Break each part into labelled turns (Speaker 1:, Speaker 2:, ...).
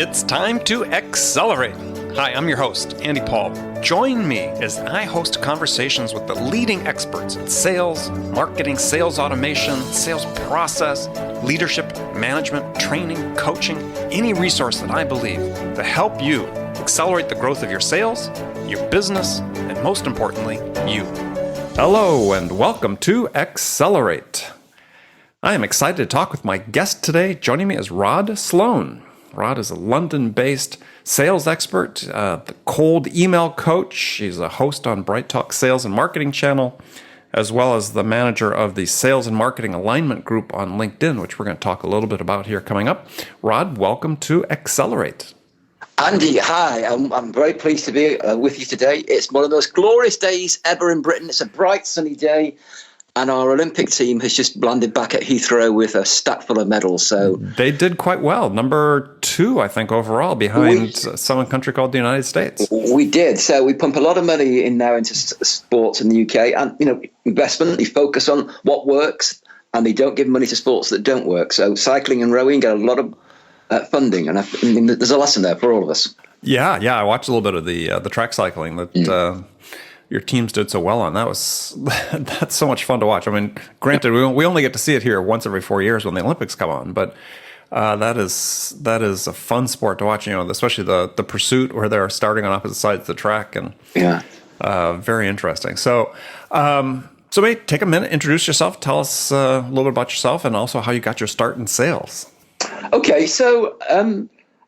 Speaker 1: It's time to accelerate. Hi, I'm your host, Andy Paul. Join me as I host conversations with the leading experts in sales, marketing, sales automation, sales process, leadership, management, training, coaching, any resource that I believe to help you accelerate the growth of your sales, your business, and most importantly, you. Hello, and welcome to Accelerate. I am excited to talk with my guest today. Joining me is Rod Sloane. Rod is a London-based sales expert, the cold email coach. He's a host on Bright Talk Sales and Marketing channel, as well as the manager of the Sales and Marketing Alignment Group on LinkedIn, which we're going to talk a little bit about here coming up. Rod, welcome to Accelerate.
Speaker 2: Andy, hi. I'm very pleased to be with you today. It's one of the most glorious days ever in Britain. It's a bright, sunny day. And our Olympic team has just landed back at Heathrow with a stack full of medals. So
Speaker 1: they did quite well. Number 2, I think, overall, behind some country called the United States.
Speaker 2: We did. So we pump a lot of money in now into sports in the UK. And, investment, they focus on what works, and they don't give money to sports that don't work. So cycling and rowing get a lot of funding. And I mean, there's a lesson there for all of us.
Speaker 1: Yeah. I watched a little bit of the track cycling that your teams did so well on. That's so much fun to watch. I mean, granted, we only get to see it here once every 4 years when the Olympics come on, but that is a fun sport to watch. Especially the pursuit where they're starting on opposite sides of the track, and very interesting. So, maybe take a minute, introduce yourself, tell us a little bit about yourself, and also how you got your start in sales.
Speaker 2: Okay, so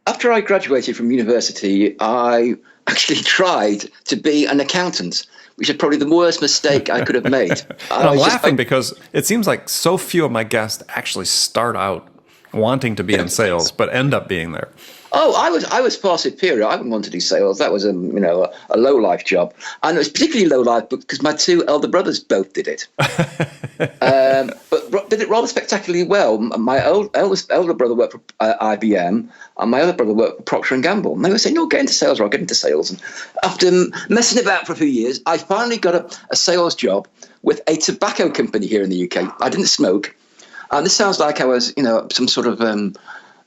Speaker 2: after I graduated from university, I actually tried to be an accountant, which is probably the worst mistake I could have made.
Speaker 1: I'm laughing because it seems like so few of my guests actually start out wanting to be in sales, but end up being there.
Speaker 2: Oh, I was far superior. I wouldn't want to do sales. That was a low life job, and it was particularly low life because my 2 elder brothers both did it. But did it rather spectacularly well. My elder brother worked for IBM, and my other brother worked for Procter and Gamble. And they were saying, "You'll get into sales, or I'll get into sales." And after messing about for a few years, I finally got a sales job with a tobacco company here in the UK. I didn't smoke, and this sounds like I was, some sort of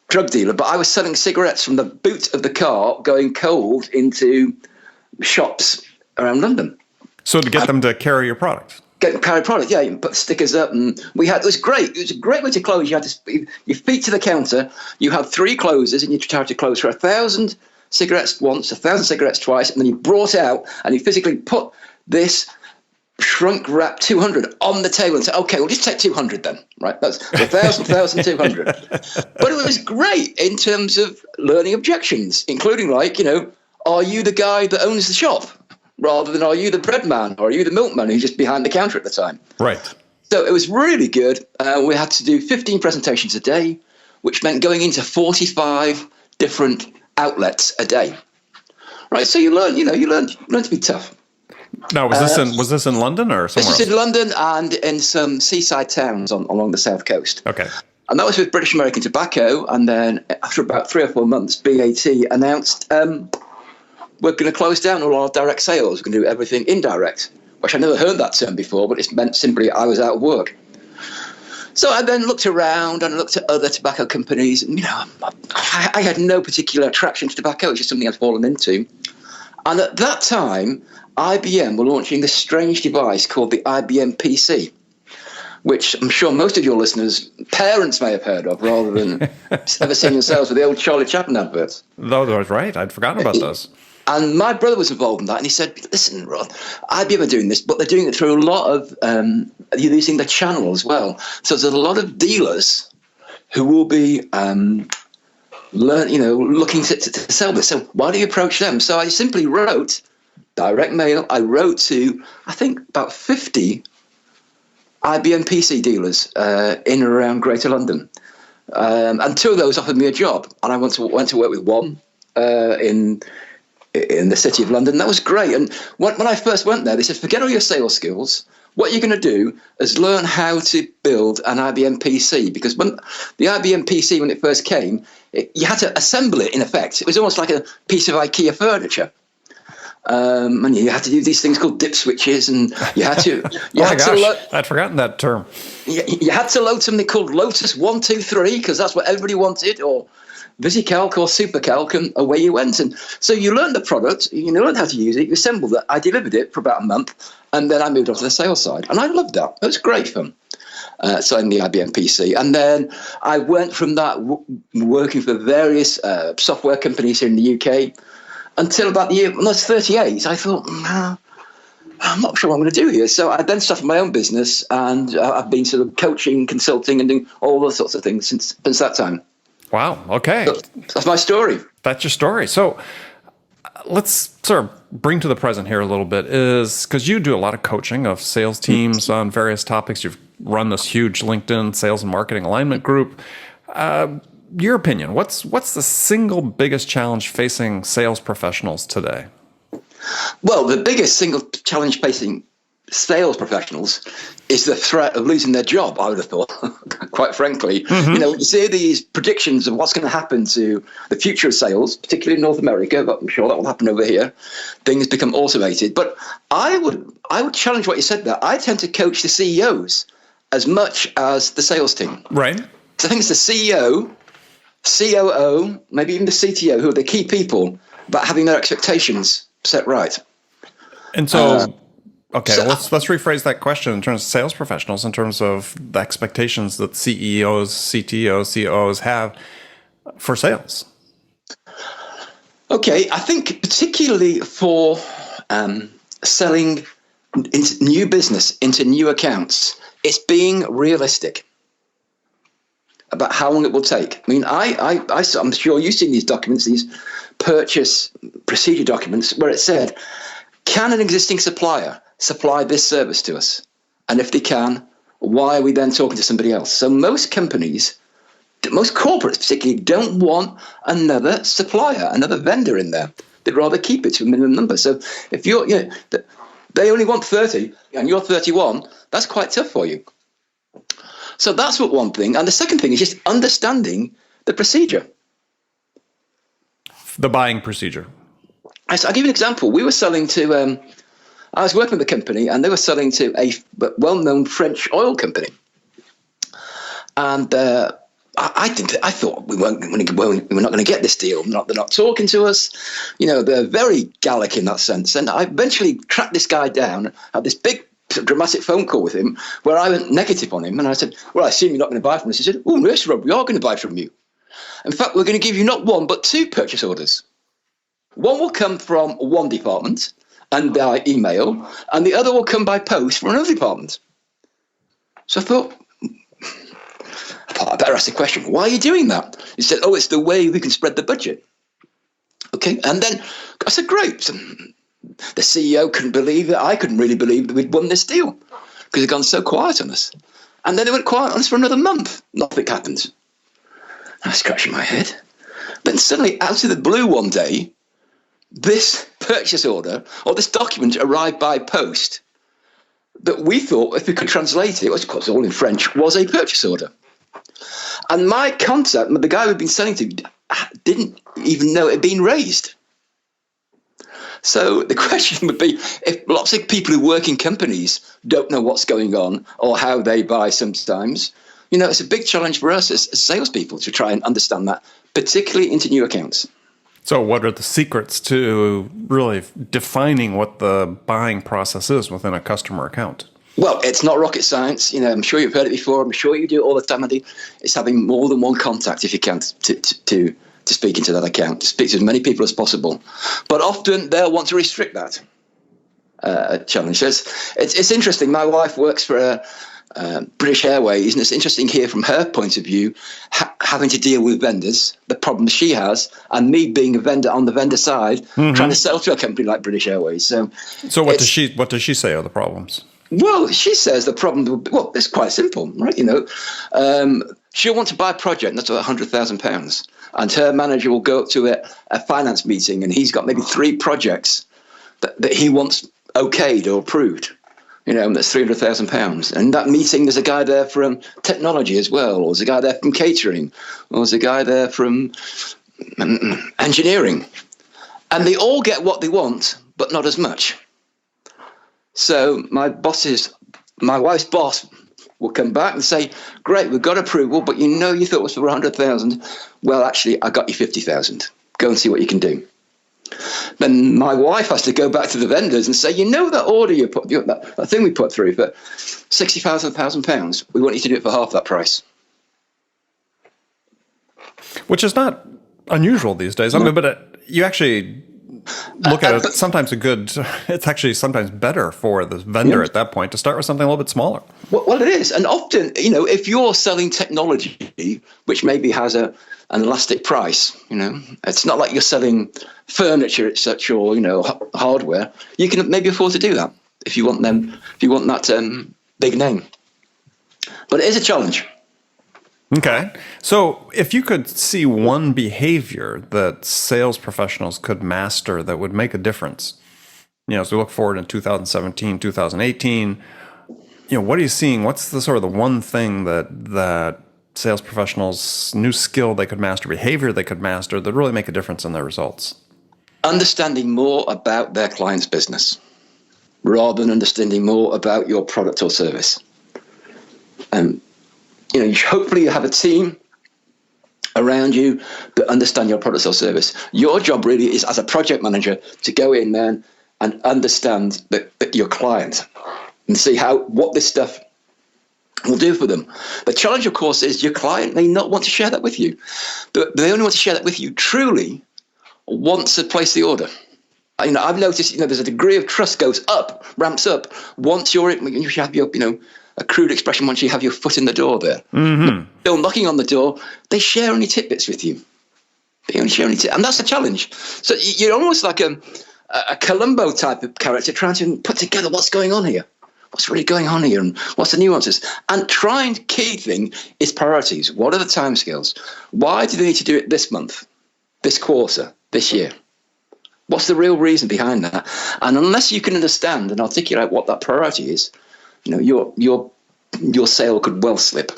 Speaker 2: drug dealer, but I was selling cigarettes from the boot of the car going cold into shops around London.
Speaker 1: So to get them to carry your product?
Speaker 2: Carry product, yeah. You can put stickers up, and it was great. It was a great way to close. You had your feet to the counter. You had 3 closes, and you tried to close for 1,000 cigarettes once, 1,000 cigarettes twice, and then you brought out and you physically put this shrunk wrap 200 on the table and say, okay, we'll just take 200 then, right? That's 1,200. But it was great in terms of learning objections, including are you the guy that owns the shop? Rather than are you the bread man or are you the milkman who's just behind the counter at the time?
Speaker 1: Right.
Speaker 2: So it was really good. We had to do 15 presentations a day, which meant going into 45 different outlets a day. Right. So you learn to be tough.
Speaker 1: Now, was this in London or somewhere else?
Speaker 2: This was in London and in some seaside towns along the south coast.
Speaker 1: Okay.
Speaker 2: And that was with British American Tobacco. And then after about 3 or 4 months, BAT announced we're going to close down all our direct sales. We're going to do everything indirect, which I never heard that term before, but it meant simply I was out of work. So I then looked around and looked at other tobacco companies. And, I had no particular attraction to tobacco. It was just something I'd fallen into. And at that time, IBM were launching this strange device called the IBM PC, which I'm sure most of your listeners' parents may have heard of rather than ever seen themselves with the old Charlie Chaplin adverts.
Speaker 1: No, that was right. I'd forgotten about those.
Speaker 2: And my brother was involved in that, and he said, listen, Rod, IBM are doing this, but they're doing it through a lot of, using the channel as well. So there's a lot of dealers who will be looking to sell this. So why do you approach them? So I simply wrote direct mail. I wrote to, I think, about 50 IBM PC dealers in and around Greater London. And 2 of those offered me a job. And I went to work with one in the city of London. That was great. And when I first went there, they said, forget all your sales skills. What you're going to do is learn how to build an IBM PC. Because when the IBM PC, when it first came, you had to assemble it, in effect. It was almost like a piece of IKEA furniture. And you had to do these things called dip switches, and you had to.
Speaker 1: I'd forgotten that term.
Speaker 2: You had to load something called Lotus 1, 2, 3 because that's what everybody wanted, or VisiCalc or SuperCalc, and away you went. And so you learned the product, you learned how to use it, you assembled it. I delivered it for about a month, and then I moved on to the sales side. And I loved that. It was great fun. Selling the IBM PC. And then I went from that working for various software companies here in the UK until about the year when I was 38. I thought, I'm not sure what I'm going to do here. So I then started my own business, and I've been sort of coaching, consulting, and doing all those sorts of things since that time.
Speaker 1: Wow. Okay.
Speaker 2: So that's my story.
Speaker 1: That's your story. So let's sort of bring to the present here a little bit, is because you do a lot of coaching of sales teams on various topics. You've run this huge LinkedIn sales and marketing alignment group. Your opinion, what's the single biggest challenge facing sales professionals today?
Speaker 2: Well, the biggest single challenge facing sales professionals is the threat of losing their job, I would have thought, quite frankly. You see these predictions of what's going to happen to the future of sales, particularly in North America, but I'm sure that will happen over here. Things become automated. But I would challenge what you said there. I tend to coach the CEOs as much as the sales team.
Speaker 1: Right.
Speaker 2: So I think it's the CEO, COO, maybe even the CTO, who are the key people about having their expectations set right.
Speaker 1: And so, let's rephrase that question in terms of sales professionals, in terms of the expectations that CEOs, CTOs, COOs have for sales.
Speaker 2: Okay, I think particularly for selling into new business, into new accounts, it's being realistic about how long it will take. I mean, I'm sure you've seen these documents, these purchase procedure documents, where it said, can an existing supplier supply this service to us? And if they can, why are we then talking to somebody else? So most companies, most corporates particularly, don't want another supplier, another vendor in there. They'd rather keep it to a minimum number. So if you're, they only want 30 and you're 31, that's quite tough for you. So that's one thing. And the second thing is just understanding the procedure.
Speaker 1: The buying procedure.
Speaker 2: I'll give you an example. We were selling to, I was working with a company, and they were selling to a well-known French oil company. And I thought we we're not going to get this deal. They're not talking to us. They're very Gallic in that sense. And I eventually tracked this guy down, had this big dramatic phone call with him where I went negative on him. And I said, well, I assume you're not going to buy from us. He said, oh, yes, Rob, we are going to buy from you. In fact, we're going to give you not one, but 2 purchase orders. One will come from one department and by email, and the other will come by post from another department. So I thought, I better ask the question, why are you doing that? He said, oh, it's the way we can spread the budget. Okay, and then I said, great. So the CEO couldn't believe it. I couldn't really believe that we'd won this deal because it'd gone so quiet on us. And then they went quiet on us for another month. Nothing happened. I was scratching my head. Then suddenly, out of the blue one day, this purchase order or this document arrived by post that we thought, if we could translate it, of course all in French, was a purchase order. And my contact, the guy we'd been selling to, didn't even know it had been raised. So the question would be, if lots of people who work in companies don't know what's going on or how they buy sometimes, it's a big challenge for us as salespeople to try and understand that, particularly into new accounts.
Speaker 1: So what are the secrets to really defining what the buying process is within a customer account?
Speaker 2: Well, it's not rocket science. I'm sure you've heard it before. I'm sure you do it all the time, Andy. It's having more than one contact, if you can, to speak into that account, to speak to as many people as possible. But often they'll want to restrict that challenge. So it's interesting. My wife works for British Airways, and it's interesting here from her point of view, having to deal with vendors, the problems she has, and me being a vendor on the vendor side, trying to sell to a company like British Airways. So what does she say are the problems? Well, she says the problem will be, it's quite simple, right? She'll want to buy a project, and that's about £100,000. And her manager will go up to a finance meeting, and he's got maybe 3 projects that he wants okayed or approved. That's £300,000. And that meeting, there's a guy there from technology as well, or there's a guy there from catering, or there's a guy there from engineering. And they all get what they want, but not as much. So my wife's boss will come back and say, great, we've got approval, but you thought it was for 100,000. Well, actually, I got you 50,000. Go and see what you can do. Then my wife has to go back to the vendors and say, that order you put, that thing we put through for £60,000, we want you to do it for half that price.
Speaker 1: Which is not unusual these days. I mean, but you actually look at it, it's actually sometimes better for the vendor at that point to start with something a little bit smaller.
Speaker 2: Well, it is. And often, if you're selling technology, which maybe has an elastic price, it's not like you're selling furniture as such or, hardware. You can maybe afford to do that if you want that big name. But it is a challenge.
Speaker 1: Okay. So if you could see one behavior that sales professionals could master that would make a difference, as we look forward in 2017, 2018, what are you seeing? What's the sort of the one thing that sales professionals, new skill they could master, behavior they could master that really make a difference in their results?
Speaker 2: Understanding more about their client's business rather than understanding more about your product or service. Hopefully you have a team around you that understand your product or service. Your job really is, as a project manager, to go in there and understand your client and see what this stuff will do for them. The challenge, of course, is your client may not want to share that with you. They only want to share that with you truly once they place the order. I've noticed, there's a degree of trust ramps up once you have your, a crude expression, once you have your foot in the door there. Mm-hmm. Still knocking on the door, they share any tidbits with you. They only share any tidbits. And that's the challenge. So you're almost like a Columbo type of character trying to put together what's going on here. What's really going on here and what's the nuances? And key thing is priorities. What are the timescales? Why do they need to do it this month, this quarter, this year? What's the real reason behind that? And unless you can understand and articulate what that priority is, your sale could well slip.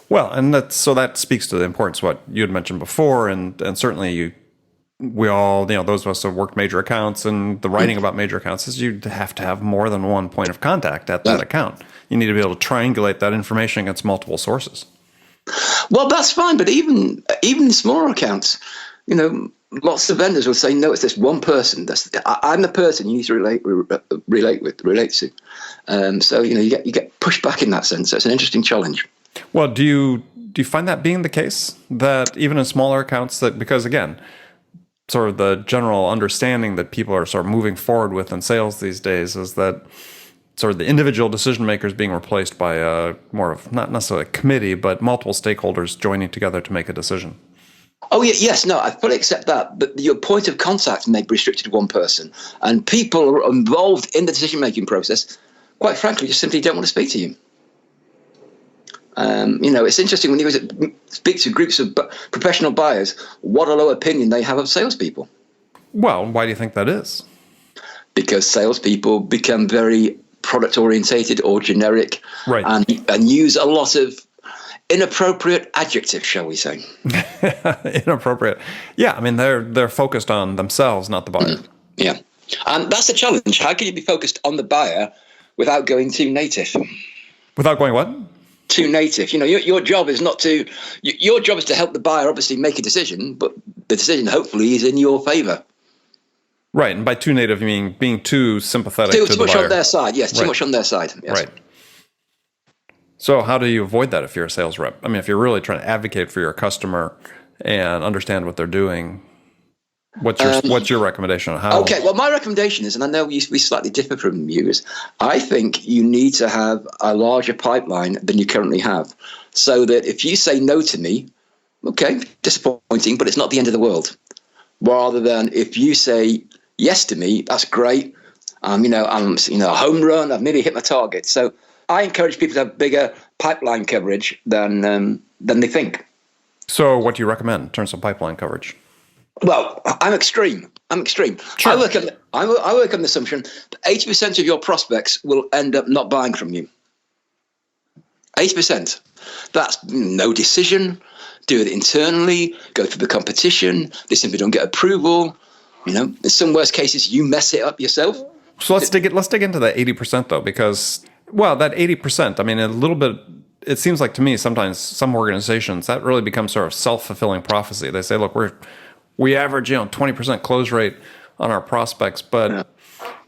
Speaker 1: Well, and that speaks to the importance of what you had mentioned before, and certainly we all, those of us who have worked major accounts, and the writing about major accounts is you have to have more than one point of contact at that account. You need to be able to triangulate that information against multiple sources.
Speaker 2: Well, that's fine, but even smaller accounts, lots of vendors will say, no, it's this one person. I'm the person you need to relate to. So you get pushed back in that sense. So it's an interesting challenge.
Speaker 1: Well, do you find that being the case, that even in smaller accounts, that because again, sort of the general understanding that people are sort of moving forward with in sales these days is that sort of the individual decision makers being replaced by a more of not necessarily a committee, but multiple stakeholders joining together to make a decision?
Speaker 2: Oh, yeah, yes, no, I fully accept that. But your point of contact may be restricted to one person. And people who are involved in the decision-making process, quite frankly, just simply don't want to speak to you. It's interesting when you speak to groups of professional buyers, what a low opinion they have of salespeople.
Speaker 1: Well, why do you think that is?
Speaker 2: Because salespeople become very product-orientated or generic,
Speaker 1: right,
Speaker 2: and use a lot of inappropriate adjectives, shall we say?
Speaker 1: Inappropriate. Yeah, I mean, they're focused on themselves, not the buyer.
Speaker 2: Yeah, and that's the challenge. How can you be focused on the buyer without going too native?
Speaker 1: Without going what?
Speaker 2: Too native. Your job is your job is to help the buyer obviously make a decision, but the decision hopefully is in your favor.
Speaker 1: Right, and by too native, you mean being too sympathetic to the buyer.
Speaker 2: Too much on their side, yes. Too much on their side, yes.
Speaker 1: Right. So how do you avoid that if you're a sales rep? I mean, if you're really trying to advocate for your customer and understand what they're doing, what's your recommendation on how?
Speaker 2: Okay, well, my recommendation is, and I know we slightly differ from you, is I think you need to have a larger pipeline than you currently have, so that if you say no to me, okay, disappointing, but it's not the end of the world. Rather than if you say yes to me, that's great. I'm a home run. I've nearly hit my target. So I encourage people to have bigger pipeline coverage than they think.
Speaker 1: So what do you recommend in terms of pipeline coverage?
Speaker 2: Well, I'm extreme. Sure. I work on the assumption that 80% of your prospects will end up not buying from you. 80%. That's no decision. Do it internally. Go through the competition. They simply don't get approval. In some worst cases, you mess it up yourself.
Speaker 1: So let's dig into that 80% though, because Well, that 80%, I mean, a little bit, it seems like to me sometimes some organizations, that really becomes sort of self-fulfilling prophecy. They say, look, we average, 20% close rate on our prospects, but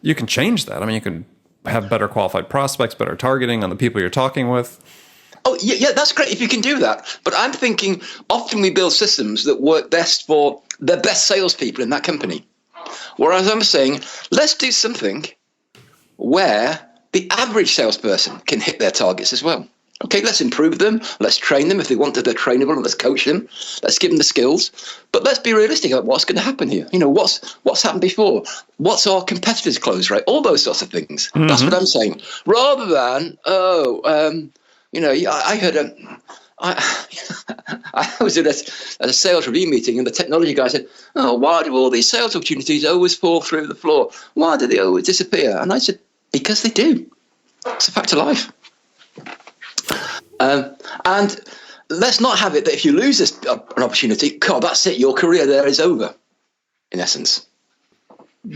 Speaker 1: you can change that. I mean, you can have better qualified prospects, better targeting on the people you're talking with.
Speaker 2: Oh, yeah, that's great if you can do that. But I'm thinking often we build systems that work best for the best salespeople in that company. Whereas I'm saying, let's do something where the average salesperson can hit their targets as well. Okay, let's improve them. Let's train them if they want to. They're trainable. Let's coach them. Let's give them the skills. But let's be realistic about what's going to happen here. What's happened before? What's our competitors' close rate? All those sorts of things. Mm-hmm. That's what I'm saying. Rather than, I heard I was at a sales review meeting, and the technology guy said, "Oh, why do all these sales opportunities always fall through the floor? Why do they always disappear?" And I said, "Because they do. It's a fact of life." And let's not have it that if you lose an opportunity, God, that's it. Your career there is over, in essence.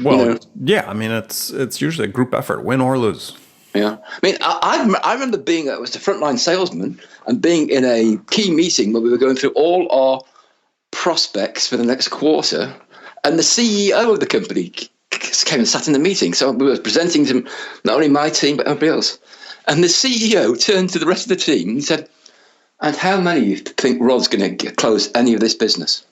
Speaker 1: Well, yeah. I mean, it's usually a group effort, win or lose.
Speaker 2: Yeah. I mean, I remember I was a frontline salesman and being in a key meeting where we were going through all our prospects for the next quarter, and the CEO of the company came and sat in the meeting. So we were presenting to not only my team, but everybody else. And the CEO turned to the rest of the team and said, "And how many of you think Rod's going to close any of this business?"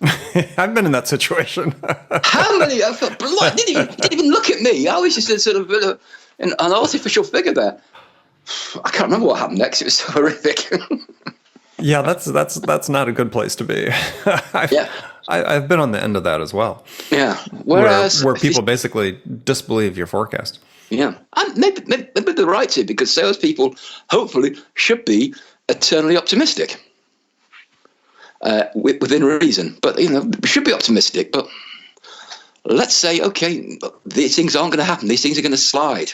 Speaker 1: I've been in that situation.
Speaker 2: How many? I felt blind. He didn't even look at me. I was just a sort of an artificial figure there. I can't remember what happened next. It was so horrific.
Speaker 1: Yeah, that's not a good place to be. I've been on the end of that as well.
Speaker 2: Yeah. Whereas
Speaker 1: where people basically disbelieve your forecast.
Speaker 2: Yeah, and maybe they're right to, because salespeople hopefully should be eternally optimistic within reason. But we should be optimistic. But let's say, okay, these things aren't going to happen. These things are going to slide.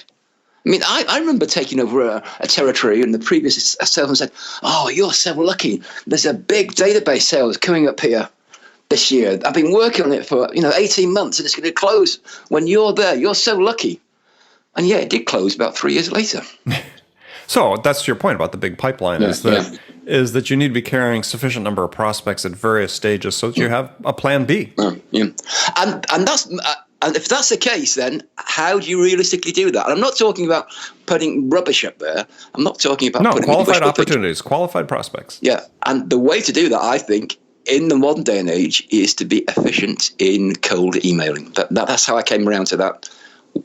Speaker 2: I mean, I remember taking over a territory, and the previous salesman said, "Oh, you're so lucky. There's a big database sales coming up here this year. I've been working on it for 18 months, and it's going to close when you're there. You're so lucky." And yeah, it did close about 3 years later.
Speaker 1: So that's your point about the big pipeline, is that you need to be carrying sufficient number of prospects at various stages so that you have a plan B.
Speaker 2: Yeah, and if that's the case, then how do you realistically do that? And I'm not talking about putting rubbish up there. I'm not talking about putting
Speaker 1: qualified opportunities, qualified prospects.
Speaker 2: Yeah, and the way to do that, I think, in the modern day and age, is to be efficient in cold emailing. That's how I came around to that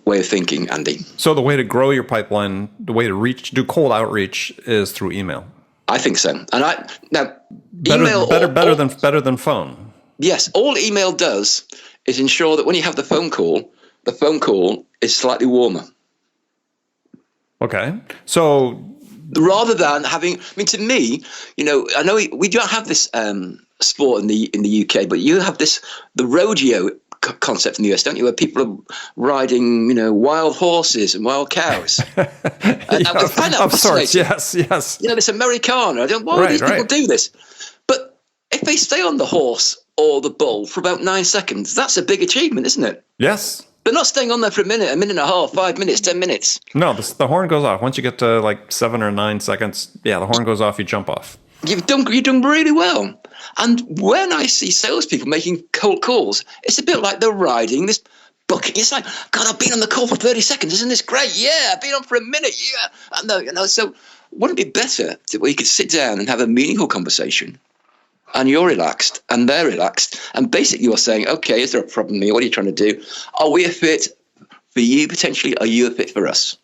Speaker 2: way of thinking, Andy.
Speaker 1: So the way to grow your pipeline, the way to do cold outreach, is through email.
Speaker 2: I think so. And
Speaker 1: better than phone.
Speaker 2: Yes, all email does is ensure that when you have the phone call is slightly warmer.
Speaker 1: Okay, so
Speaker 2: rather than having, to me, I know we don't have this sport in the UK, but you have the rodeo concept in the US, don't you, where people are riding, wild horses and wild cows. And I find that fascinating.
Speaker 1: Yes.
Speaker 2: This Americana. Why do these people do this? But if they stay on the horse or the bull for about 9 seconds, that's a big achievement, isn't it?
Speaker 1: Yes.
Speaker 2: They're not staying on there for a minute and a half, 5 minutes, 10 minutes.
Speaker 1: No, the horn goes off. Once you get to like 7 or 9 seconds, the horn goes off, you jump off.
Speaker 2: You've done really well. And when I see salespeople making cold calls, it's a bit like they're riding this bucket. It's like, God, I've been on the call for 30 seconds. Isn't this great? Yeah, I've been on for a minute. Yeah. And so wouldn't it be better where you could sit down and have a meaningful conversation, and you're relaxed and they're relaxed, and basically you're saying, okay, is there a problem here? What are you trying to do? Are we a fit for you potentially? Are you a fit for us?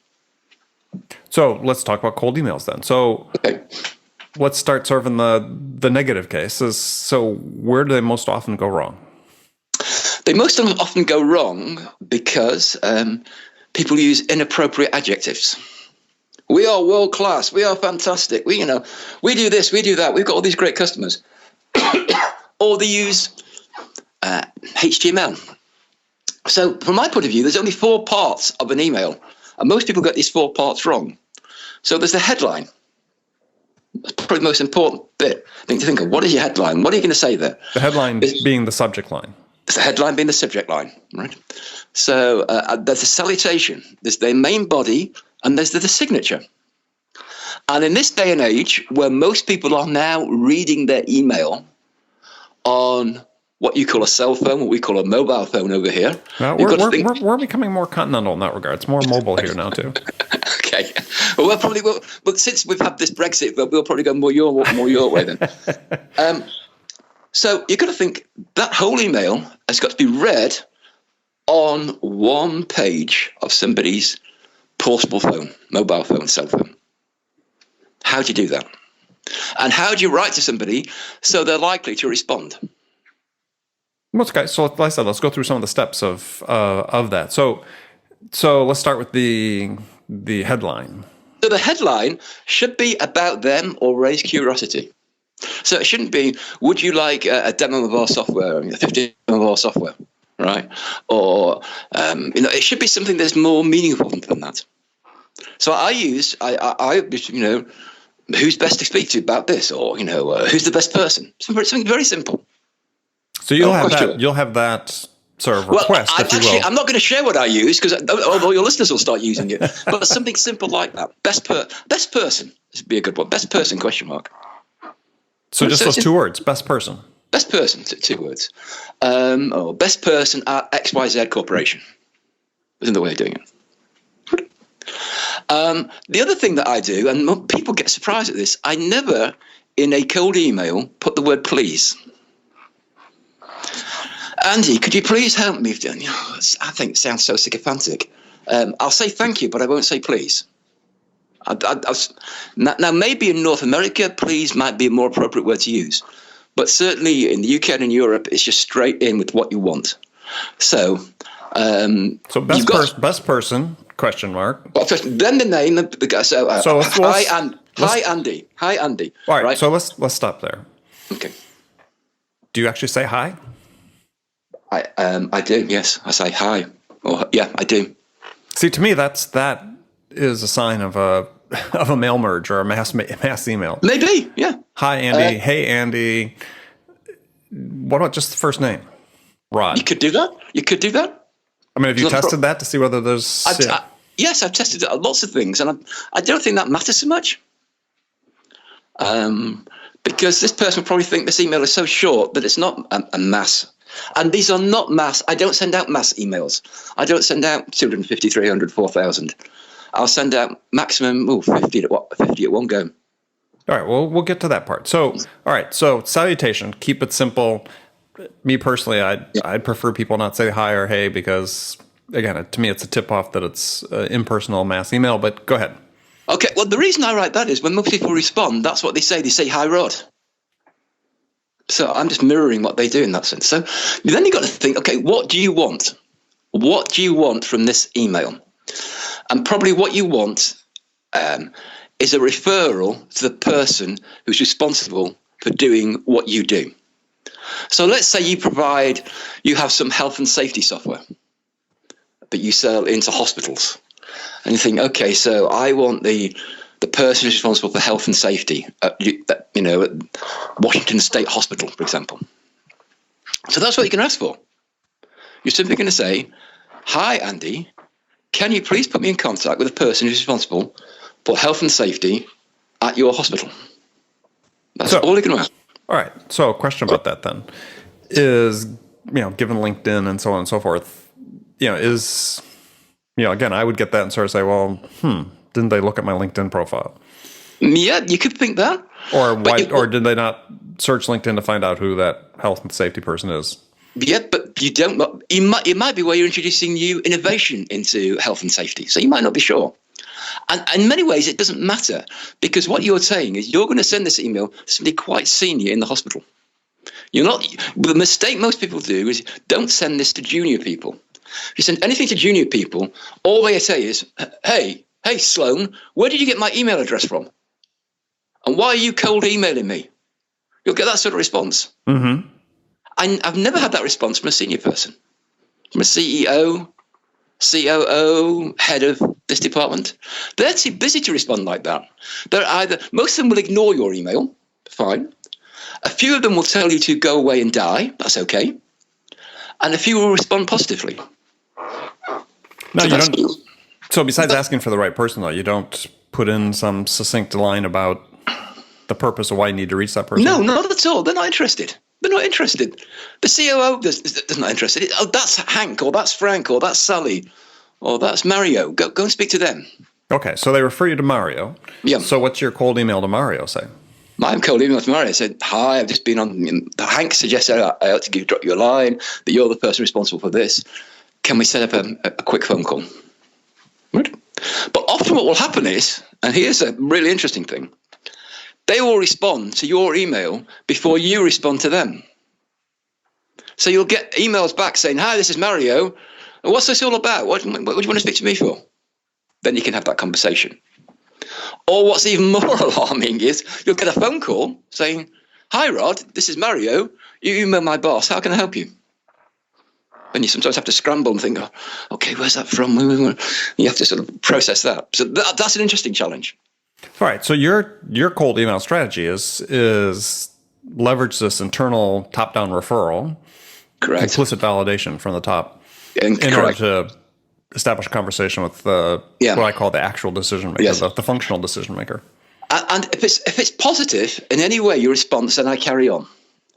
Speaker 1: So let's talk about cold emails then. So
Speaker 2: okay.
Speaker 1: Let's start serving the negative cases. So where do they most often go wrong?
Speaker 2: They most often go wrong because people use inappropriate adjectives. We are world class. We are fantastic. We do this, we do that. We've got all these great customers. Or they use HTML. So from my point of view, there's only 4 parts of an email, and most people get these 4 parts wrong. So there's the headline. That's probably the most important thing to think of. What is your headline? What are you going to say there?
Speaker 1: The headline being the subject line.
Speaker 2: The headline being the subject line, right? So there's a salutation. There's their main body, and there's the signature. And in this day and age, where most people are now reading their email on what you call a cell phone, what we call a mobile phone over here.
Speaker 1: Well, we're becoming more continental in that regard. It's more mobile here now too.
Speaker 2: Okay. Well, we'll probably will. But since we've had this Brexit, we'll probably go more your way then. So you've got to think that whole email has got to be read on one page of somebody's portable phone, mobile phone, cell phone. How do you do that? And how do you write to somebody so they're likely to respond?
Speaker 1: Okay, so like I said, let's go through some of the steps of that. So let's start with the headline.
Speaker 2: So the headline should be about them or raise curiosity. So it shouldn't be, would you like a demo of our software, a 50 demo of our software, right? Or, it should be something that's more meaningful than that. So I who's best to speak to about this? Or, who's the best person? Something very simple.
Speaker 1: So you'll have that sort of request, if you will.
Speaker 2: I'm not going to share what I use because although your listeners will start using it, but something simple like that. Best person. This would be a good one. Best person, ?
Speaker 1: So just those 2 words, best person.
Speaker 2: Best person, 2 words. Or best person at XYZ Corporation. Isn't the way of doing it. The other thing that I do, and people get surprised at this, I never, in a cold email, put the word please. Andy, could you please help me? I think it sounds so sycophantic. I'll say thank you, but I won't say please. Now, maybe in North America, please might be a more appropriate word to use. But certainly in the UK and in Europe, it's just straight in with what you want. So
Speaker 1: best person, ?
Speaker 2: Then the name of the guy. Hi, Andy. Hi, Andy.
Speaker 1: All right, so let's stop there.
Speaker 2: Okay.
Speaker 1: Do you actually say hi?
Speaker 2: I do, yes. I say hi. Yeah, I do.
Speaker 1: See, to me, that is a sign of a mail merge or a mass email.
Speaker 2: Maybe, yeah.
Speaker 1: Hi, Andy. Hey, Andy. What about just the first name? Rod.
Speaker 2: You could do that.
Speaker 1: I mean, have you tested that to see whether there's...
Speaker 2: Yes, I've tested lots of things, and I don't think that matters so much. Because this person will probably think this email is so short that it's not a mass. And these are not mass. I don't send out mass emails. I don't send out 250, 300, 4,000. I'll send out maximum 50 at one go.
Speaker 1: All right, well, we'll get to that part. So, all right, so salutation, keep it simple. Me personally, I'd prefer people not say hi or hey because, again, to me, it's a tip-off that it's impersonal mass email, but go ahead.
Speaker 2: Okay, well, the reason I write that is when most people respond, that's what they say. They say, hi, Rod. So I'm just mirroring what they do in that sense. So then you've got to think, okay, what do you want? What do you want from this email? And probably what you want is a referral to the person who's responsible for doing what you do. So let's say you have some health and safety software that you sell into hospitals. And you think, okay, so I want the person who's responsible for health and safety at Washington State Hospital, for example. So that's what you can ask for. You're simply going to say, hi, Andy, can you please put me in contact with the person who's responsible for health and safety at your hospital? That's all you're going to ask.
Speaker 1: All right. So a question about that then is, given LinkedIn and so on and so forth, again, I would get that and sort of say, well, didn't they look at my LinkedIn profile?
Speaker 2: Yeah, you could think that.
Speaker 1: Or did they not search LinkedIn to find out who that health and safety person is?
Speaker 2: Yeah, but you don't. It might be where you're introducing new innovation into health and safety, so you might not be sure. And in many ways, it doesn't matter because what you're saying is you're going to send this email to somebody quite senior in the hospital. You're not. The mistake most people do is don't send this to junior people. If you send anything to junior people, all they say is, "Hey, Sloane, where did you get my email address from? And why are you cold emailing me?" You'll get that sort of response.
Speaker 1: Mm-hmm.
Speaker 2: I've never had that response from a senior person, from a CEO, COO, head of this department. They're too busy to respond like that. Most of them will ignore your email, fine. A few of them will tell you to go away and die, that's okay. And a few will respond positively.
Speaker 1: No, So besides asking for the right person, though, you don't put in some succinct line about the purpose of why you need to reach that person?
Speaker 2: No, not at all. They're not interested. They're not interested. The COO is not interested. Oh, that's Hank, or that's Frank, or that's Sally, or that's Mario. Go and speak to them.
Speaker 1: Okay, so they refer you to Mario.
Speaker 2: Yeah.
Speaker 1: So what's your cold email to Mario say?
Speaker 2: My cold email to Mario said, "Hi, I've just been on. Hank suggested I ought to drop you a line, that you're the person responsible for this. Can we set up a quick phone call?" Right? But often what will happen is, and here's a really interesting thing, they will respond to your email before you respond to them. So you'll get emails back saying, "Hi, this is Mario. What's this all about? What do you want to speak to me for?" Then you can have that conversation. Or what's even more alarming is you'll get a phone call saying, "Hi, Rod, this is Mario. You email my boss. How can I help you?" And you sometimes have to scramble and think, "Oh, okay, where's that from?" You have to sort of process that. So that's an interesting challenge.
Speaker 1: All right. So your cold email strategy is leverage this internal top-down referral,
Speaker 2: Correct.
Speaker 1: implicit validation from the top, in
Speaker 2: Correct.
Speaker 1: order to establish a conversation with what I call the actual decision maker,
Speaker 2: Yes.
Speaker 1: the functional decision maker.
Speaker 2: And if it's positive in any way, your response, then I carry on.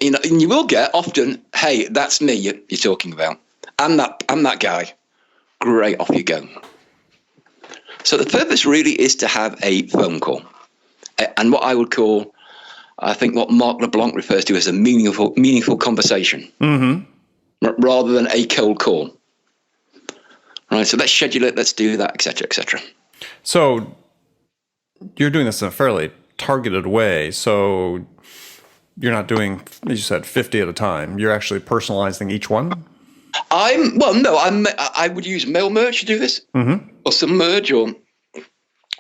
Speaker 2: You know, and you will get often, "Hey, that's me you're talking about. I'm that guy." Great, off you go. So the purpose really is to have a phone call, and what I would call, I think, what Mark LeBlanc refers to as a meaningful conversation, rather than a cold call. Right. So let's schedule it. Let's do that, etc., etc.
Speaker 1: So you're doing this in a fairly targeted way. So you're not doing, as you said, 50 at a time. You're actually personalizing each one?
Speaker 2: I would use mail merge to do this, or some merge, or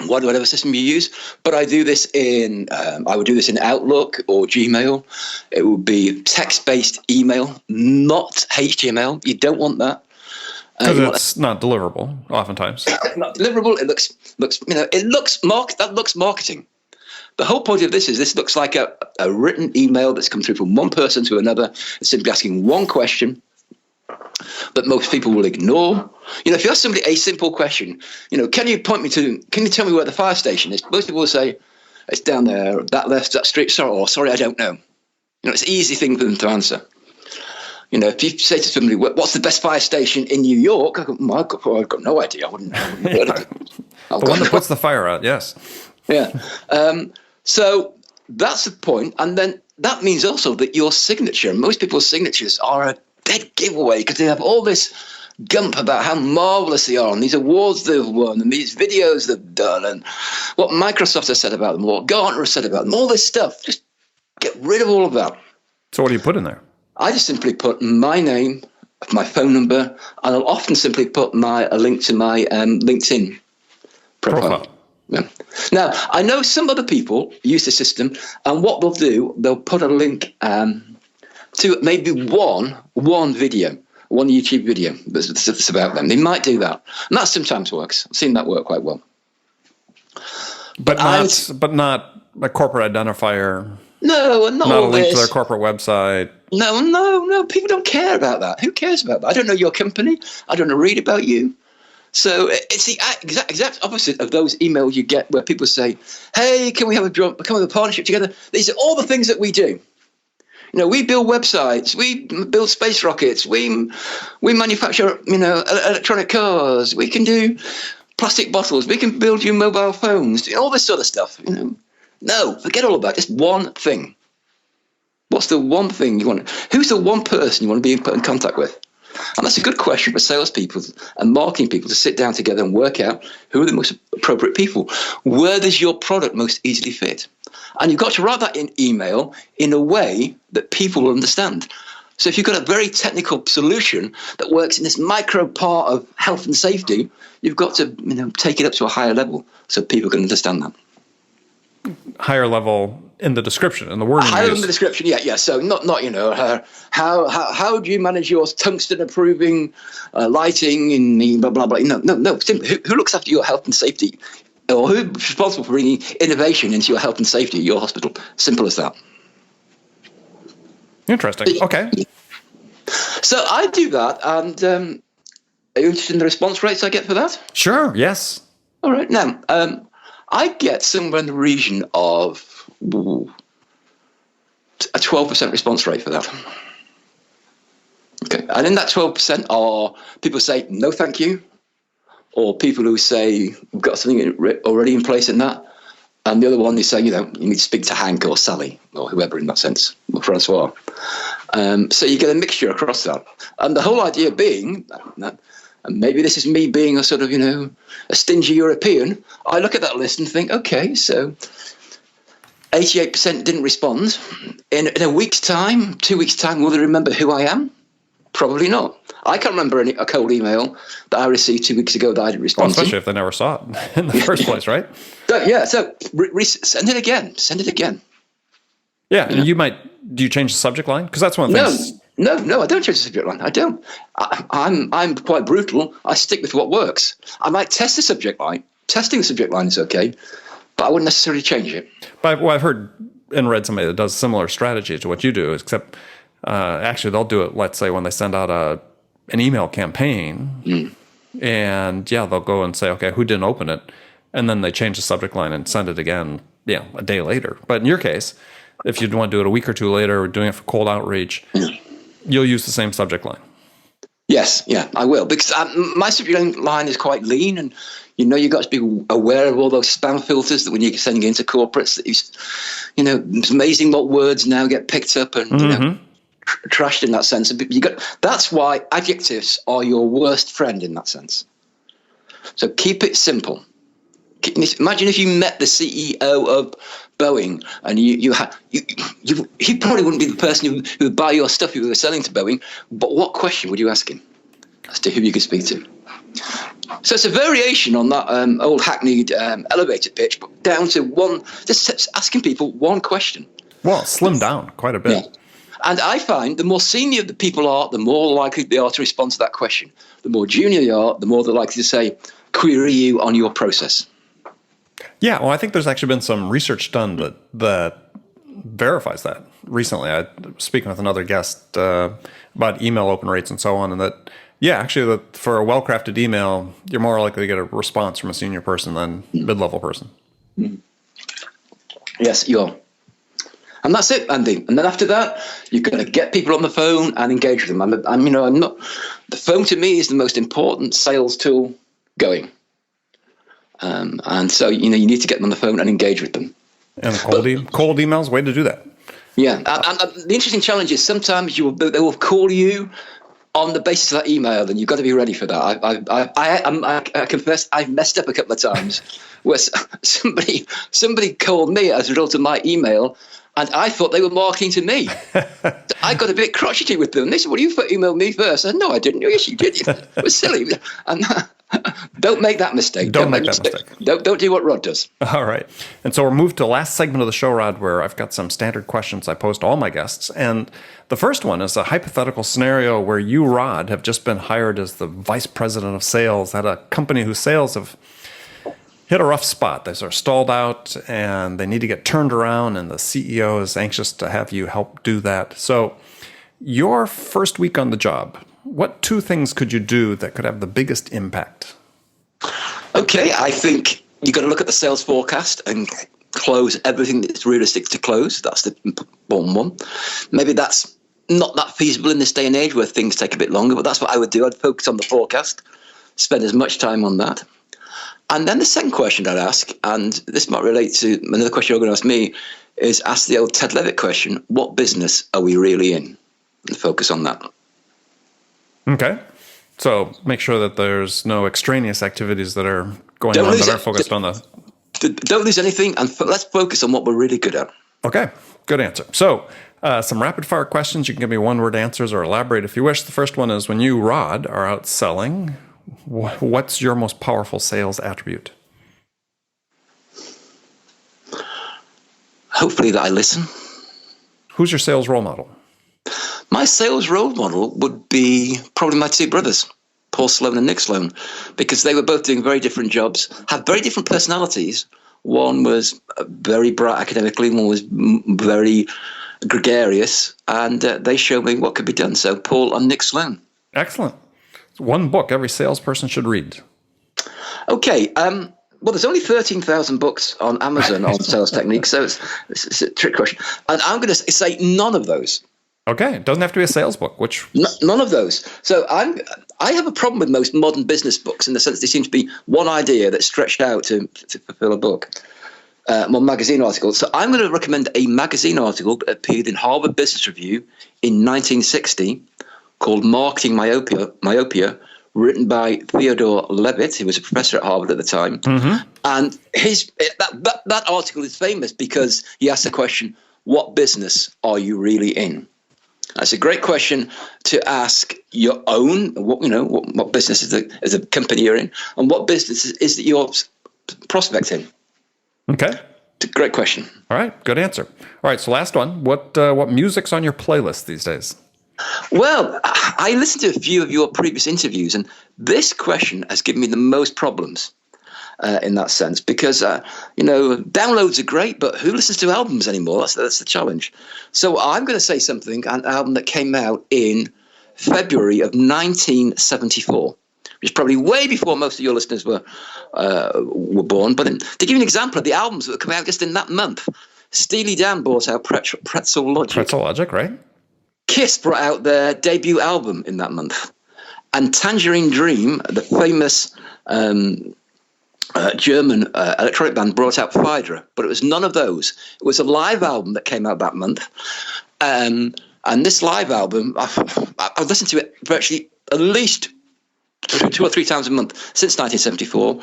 Speaker 2: whatever system you use. But I do this I would do this in Outlook or Gmail. It would be text-based email, not HTML. You don't want that.
Speaker 1: Because it's not deliverable, oftentimes.
Speaker 2: Not deliverable. It looks that looks marketing. The whole point of this looks like a written email that's come through from one person to another. It's simply asking one question that most people will ignore. You know, if you ask somebody a simple question, can you tell me where the fire station is? Most people will say, "It's down there, that left, that street." Sorry, I don't know. It's an easy thing for them to answer. If you say to somebody, "What's the best fire station in New York?" I go, I've got no idea. I wouldn't heard of it.
Speaker 1: The one that puts the fire out, yes.
Speaker 2: Yeah. So that's the point. And then that means also that your signature, most people's signatures are a dead giveaway because they have all this gump about how marvelous they are and these awards they've won and these videos they've done and what Microsoft has said about them, what Gartner has said about them, all this stuff. Just get rid of all of that.
Speaker 1: So what do you put in there? I
Speaker 2: just simply put my name, my phone number, and I'll often simply put a link to my LinkedIn profile. Yeah. Now, I know some other people use the system, and what they'll do, they'll put a link to maybe one video, one YouTube video that's about them. They might do that, and that sometimes works. I've seen that work quite well.
Speaker 1: But not a corporate identifier.
Speaker 2: No, and not a
Speaker 1: link to their corporate website.
Speaker 2: No. People don't care about that. Who cares about that? I don't know your company. I don't want to read about you. So it's the exact opposite of those emails you get where people say, "Hey, can we have a partnership together?" These are all the things that we do. We build websites, we build space rockets, we manufacture, electronic cars, we can do plastic bottles, we can build you mobile phones, all this sort of stuff. No, forget all of that. Just one thing. What's the one thing you want? Who's the one person you want to be put in contact with? And that's a good question for salespeople and marketing people to sit down together and work out who are the most appropriate people. Where does your product most easily fit? And you've got to write that in email in a way that people will understand. So if you've got a very technical solution that works in this micro part of health and safety, you've got to take it up to a higher level so people can understand that.
Speaker 1: Higher level in the description, in the wording.
Speaker 2: Higher in the description, yeah. So not how do you manage your tungsten approving lighting in the blah blah blah. No. Simply, who looks after your health and safety, or who's responsible for bringing innovation into your health and safety at your hospital? Simple as that.
Speaker 1: Interesting. Okay.
Speaker 2: So I do that, and Are you interested in the response rates I get for that?
Speaker 1: Sure, yes.
Speaker 2: All right. Now, I get somewhere in the region of a 12% response rate for that. Okay. And in that 12% are people say, no, thank you, or people who say, we've got something already in place in that. And the other one is saying, you need to speak to Hank or Sally or whoever in that sense, or Francois. So you get a mixture across that. And the whole idea being, and maybe this is me being a sort of, a stingy European, I look at that list and think, okay, so 88% didn't respond. In a week's time, 2 weeks' time, will they remember who I am? Probably not. I can't remember a cold email that I received 2 weeks ago that I didn't respond
Speaker 1: especially if they never saw it in the first place, right?
Speaker 2: So send it again. Send it again.
Speaker 1: Yeah, and do you change the subject line? Because that's one of the things.
Speaker 2: No, I don't change the subject line. I don't. I'm quite brutal. I stick with what works. I might test the subject line. Testing the subject line is okay, but I wouldn't necessarily change it.
Speaker 1: But I've heard and read somebody that does similar strategy to what you do, except actually they'll do it, let's say, when they send out an email campaign, and they'll go and say, okay, who didn't open it? And then they change the subject line and send it again, a day later. But in your case, if you want to do it a week or two later, or doing it for cold outreach, you'll use the same subject line.
Speaker 2: Yes, I will, because my subject line is quite lean, and you've got to be aware of all those spam filters that when you're sending into corporates, that it's amazing what words now get picked up and trashed in that sense. That's why adjectives are your worst friend in that sense. So keep it simple. Imagine if you met the CEO of Boeing, and you probably wouldn't be the person who would buy your stuff if you were selling to Boeing. But what question would you ask him as to who you could speak to? So it's a variation on that old hackneyed elevator pitch, but down to just asking people one question.
Speaker 1: Well, slim down quite a bit.
Speaker 2: Yeah. And I find the more senior the people are, the more likely they are to respond to that question. The more junior they are, the more they're likely to say, query you on your process.
Speaker 1: Yeah, well, I think there's actually been some research done that verifies that. Recently, I was speaking with another guest about email open rates and so on, and that for a well-crafted email, you're more likely to get a response from a senior person than mid-level person.
Speaker 2: Yes, you are. And that's it, Andy. And then after that, you're going to get people on the phone and engage with them. The phone to me is the most important sales tool going. And so, you need to get them on the phone and engage with them.
Speaker 1: And cold emails, way to do that. Yeah.
Speaker 2: And the interesting challenge is sometimes they will call you on the basis of that email, and you've got to be ready for that. I confess I've messed up a couple of times where somebody called me as a result of my email, and I thought they were marketing to me. I got a bit crotchety with them. They said, well, you emailed me first. I said, no, I didn't. Yes, you did. It was silly. And don't make that mistake.
Speaker 1: Don't make that mistake.
Speaker 2: Don't do what Rod does.
Speaker 1: All right. And so we're moved to the last segment of the show, Rod, where I've got some standard questions I pose to all my guests. And the first one is a hypothetical scenario where you, Rod, have just been hired as the vice president of sales at a company whose sales have hit a rough spot. They sort of stalled out and they need to get turned around, and the CEO is anxious to have you help do that. So your first week on the job, what two things could you do that could have the biggest impact?
Speaker 2: Okay, I think you've got to look at the sales forecast and close everything that's realistic to close. That's the important one. Maybe that's not that feasible in this day and age where things take a bit longer, but that's what I would do. I'd focus on the forecast, spend as much time on that. And then the second question I'd ask, and this might relate to another question you're going to ask me, is ask the old Ted Levitt question, what business are we really in? And focus on that.
Speaker 1: Okay. So make sure that there's no extraneous activities that are going on that are focused on the...
Speaker 2: Don't lose anything, and let's focus on what we're really good at.
Speaker 1: Okay, good answer. So some rapid-fire questions. You can give me one-word answers or elaborate if you wish. The first one is, when you, Rod, are out selling, what's your most powerful sales attribute?
Speaker 2: Hopefully that I listen.
Speaker 1: Who's your sales role model?
Speaker 2: My sales role model would be probably my two brothers, Paul Sloane and Nick Sloane, because they were both doing very different jobs, have very different personalities. One was very bright academically, one was very gregarious, and they showed me what could be done. So Paul and Nick Sloane.
Speaker 1: Excellent. one book every salesperson should read?
Speaker 2: Okay. Well, there's only 13,000 books on Amazon on sales techniques, so it's a trick question. And I'm going to say none of those.
Speaker 1: Okay, it doesn't have to be a sales book.
Speaker 2: None of those. So I have a problem with most modern business books in the sense they seem to be one idea that's stretched out to fulfill a book, more magazine article. So I'm going to recommend a magazine article that appeared in Harvard Business Review in 1960 called "Marketing Myopia," written by Theodore Levitt, who was a professor at Harvard at the time. Mm-hmm. And that article is famous because he asked the question, "What business are you really in?" That's a great question to ask your own. What business is the company you're in, and what business is that you're prospecting?
Speaker 1: Okay,
Speaker 2: it's a great question.
Speaker 1: All right, good answer. All right, so last one. What music's on your playlist these days?
Speaker 2: Well, I listened to a few of your previous interviews, and this question has given me the most problems. In that sense, because downloads are great, but who listens to albums anymore? That's the challenge. So I'm going to say an album that came out in February of 1974, which is probably way before most of your listeners were born. But to give you an example of the albums that come out just in that month, Steely Dan brought out Pretzel Logic.
Speaker 1: Pretzel Logic, right?
Speaker 2: Kiss brought out their debut album in that month, and Tangerine Dream, the famous German electronic band, brought out Phaedra, but it was none of those. It was a live album that came out that month. And this live album, I've listened to it virtually at least 2 or 3 times a month since 1974.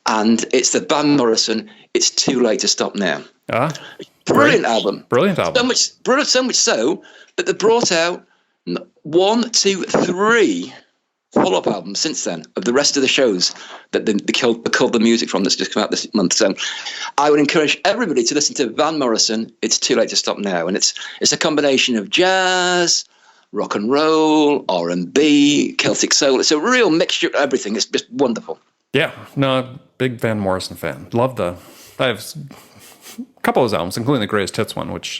Speaker 2: And it's the Van Morrison, It's Too Late to Stop Now. Brilliant album.
Speaker 1: Brilliant album.
Speaker 2: So much so that they brought out 1, 2, 3 follow-up albums since then of the rest of the shows that they culled the music from that's just come out this month. So I would encourage everybody to listen to Van Morrison, It's Too Late to Stop Now. And it's a combination of jazz, rock and roll, R&B, Celtic soul. It's a real mixture of everything. It's just wonderful.
Speaker 1: Yeah, no, big Van Morrison fan. I have a couple of his albums, including the Greatest Hits one, which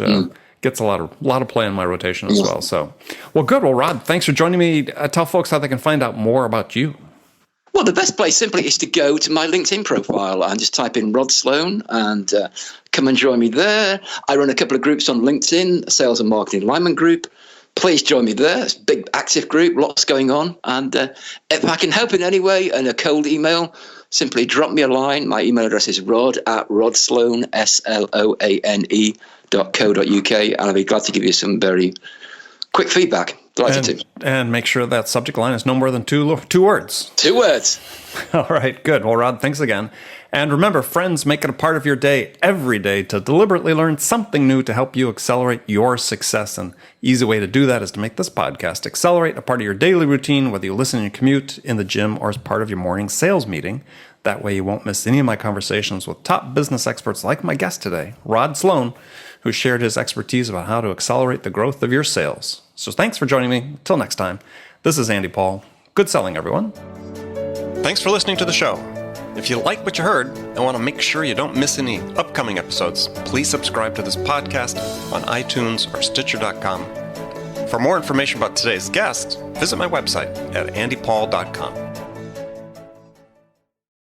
Speaker 1: gets a lot of play in my rotation as well. So, well, good. Well, Rod, thanks for joining me. Tell folks how they can find out more about you.
Speaker 2: Well, the best place simply is to go to my LinkedIn profile and just type in Rod Sloane and come and join me there. I run a couple of groups on LinkedIn, a sales and marketing alignment group. Please join me there. It's a big, active group, lots going on. And if I can help in any way and a cold email, simply drop me a line. My email address is rod@rodsloane, SLOANE.co.uk, and I'll be glad to give you some very quick feedback. Delighted to.
Speaker 1: And make sure that subject line is no more than two words.
Speaker 2: 2 words.
Speaker 1: All right, good. Well, Rod, thanks again. And remember, friends, make it a part of your day every day to deliberately learn something new to help you accelerate your success. An easy way to do that is to make this podcast accelerate a part of your daily routine, whether you listen in your commute, in the gym, or as part of your morning sales meeting. That way you won't miss any of my conversations with top business experts like my guest today, Rod Sloane, who shared his expertise about how to accelerate the growth of your sales. So thanks for joining me. Until next time, this is Andy Paul. Good selling, everyone. Thanks for listening to the show. If you like what you heard and want to make sure you don't miss any upcoming episodes, please subscribe to this podcast on iTunes or Stitcher.com. For more information about today's guest, visit my website at andypaul.com.